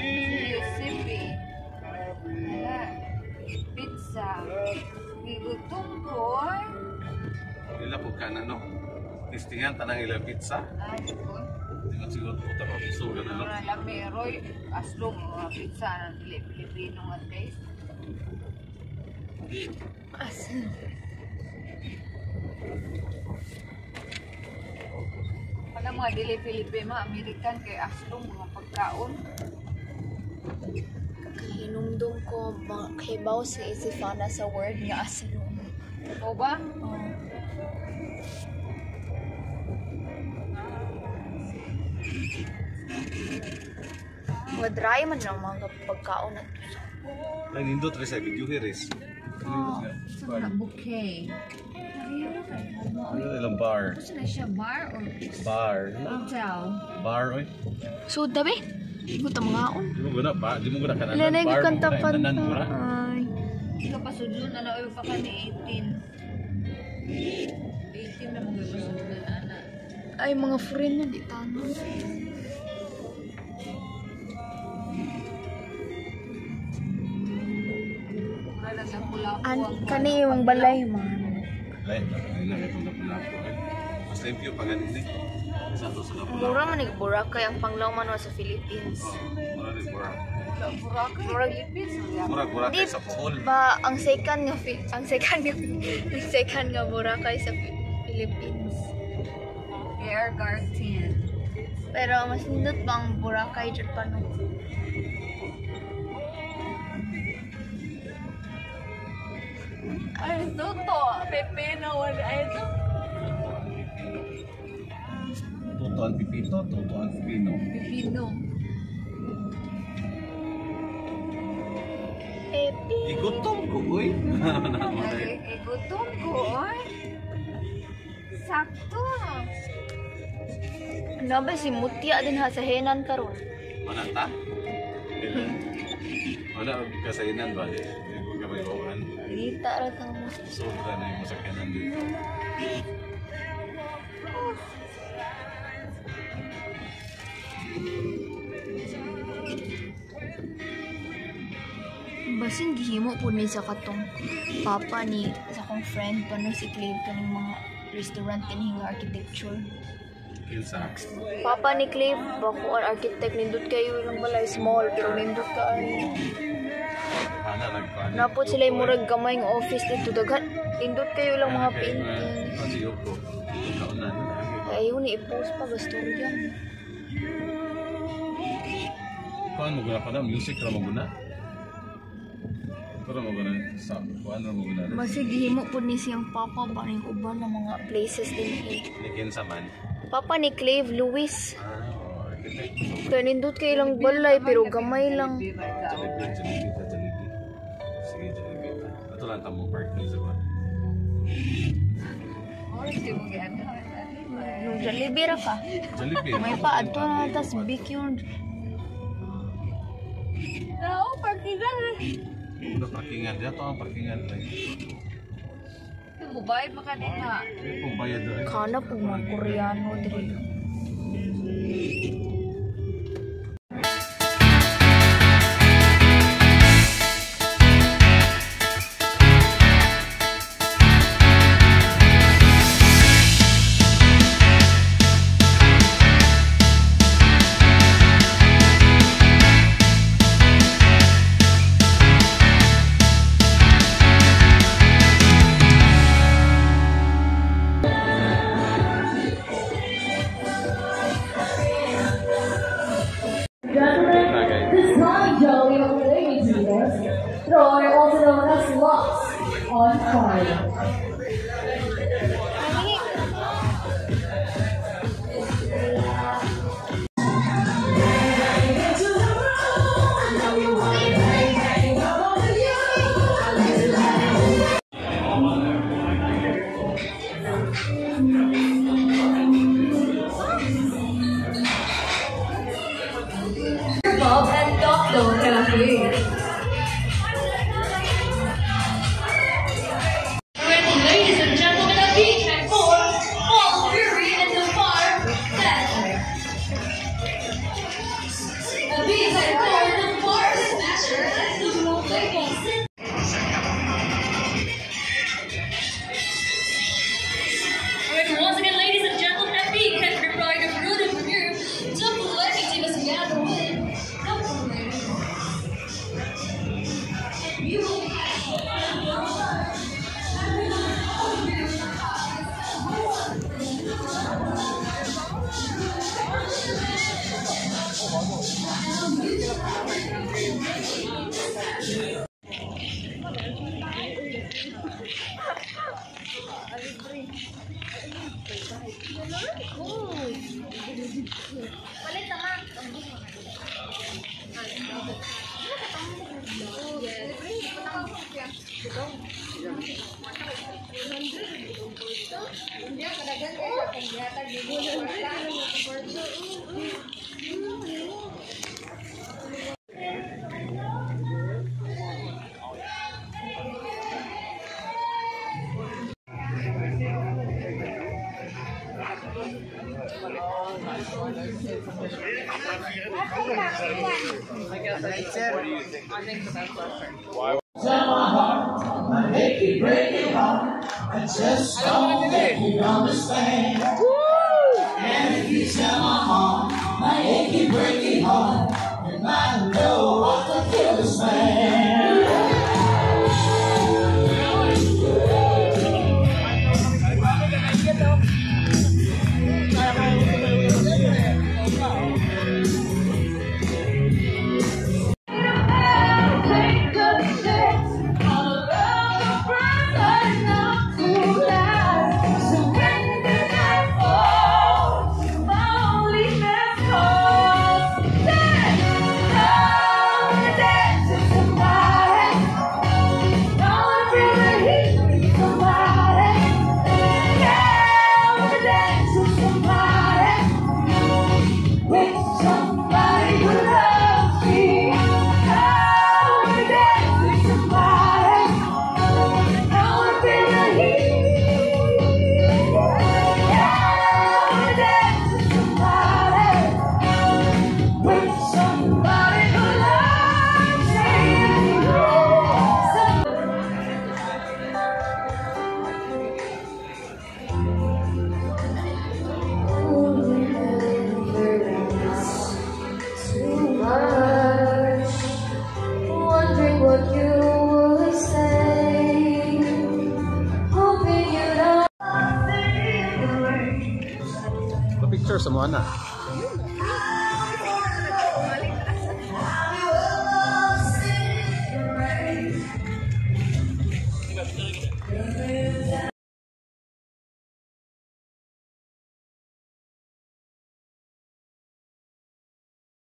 Recipe. Pizza. Gigutom ko. Ila po ka na, no? Tistingan, tanang ilang pizza. Tingnan siguro po tayo piso, gano'n, no? Lamero, aslong mga pizza ng Pilipino nga taste. Pala mga dili Pilipino, mga American, kay aslong mga pagkaon. Hinumdum ko hibaw si Isifana sa word nga aslong. O ba? Madry man lang mga pagkaon na to. Ay, nindot rin sa video heres. Sa bouquet. Ano ilang bar? Saan siya, bar or Bar. hotel? Bar, oy. So, dabi. Igot ang mga on. Di mo guna pa, di mo guna kanan. Ilan Bar, kanta mo guna, inanan mo na. Ay. Ika pa sudlon, ano ay pa ka ni 18. 18 na mga sudlon, ana. Ay, mga friend na di tanong. Wala lang pula-pula. Kani yung balay man. Lain na itong lapu-lapu. Mas limpyo pa ganun eh. Sa to sa lapu-lapu. Mura man ni Boracay ang panglawman mo sa Philippines. Mura rin Boracay. Boracay, Philippines. Mura Boracay sa Bohol. Ba ang second nga Boracay sa Philippines. Air Garden. Pero mas nindot bang Boracay jud pa no. Ay, ito to. Pepe na wala. Ay, ito. Toto ang pipito, toto ang pipino. Pipino. Epi. Igutom ko, boy. Igutom ko, oy. Sakto. Ano ba si Mutia din ha sa henan karon? Mana ta? Wala kasainan ba? Hindi ko gamay bawan. Kita ra ka mo. Sobra na yung masakyanan dito. Basin gihimo po ni sa katong papa ni sa akong friend pa no si Clive kaning mga restaurant din nga architecture. Kinsa? Papa ni Clive bako ang architect nindot kayo lang balay small pero nindot ka ay Ana nagpaano? napot sila yung murag gamay ng office dito dagat nindot kayo lang mga painting. Kasi Yoko. Kaunan. Ayaw ni i-post pa basturyan. Kuan mo guna pa na? Music ra mo guna? Pero mo guna sa kuan ra mo guna? Basi gihimo po ni siyang papa ba ning uban ng mga places din eh. Ni kinsa man? Papa ni Clive Lewis. Architect. Kaya nindot kayo lang balay pero gamay lang. Jollibee. Sige, Jollibee. Ito lang tamo parking sa kuan. Oh, hindi mo yan. Yung Jollibee ra ka. Jollibee. May pa ato na tas big yun. Oo, parkingan. Ito parkingan. Dito ang parkingan. Bubayad pa kanina. Kung bayad doon. Kana po mga Koreano diri. This time, Joey will relate to this. Thrower also known as Lost on Fire. Bob and Doc don't Once again, ladies and gentlemen, FB can provide a brutal review. Double letting team is together with double rating. Tell my heart, my achy, breaking heart, I just don't think you understand. And if you tell my heart, my achy, breaking heart, you might know what to kill this man. Picture sa mga na.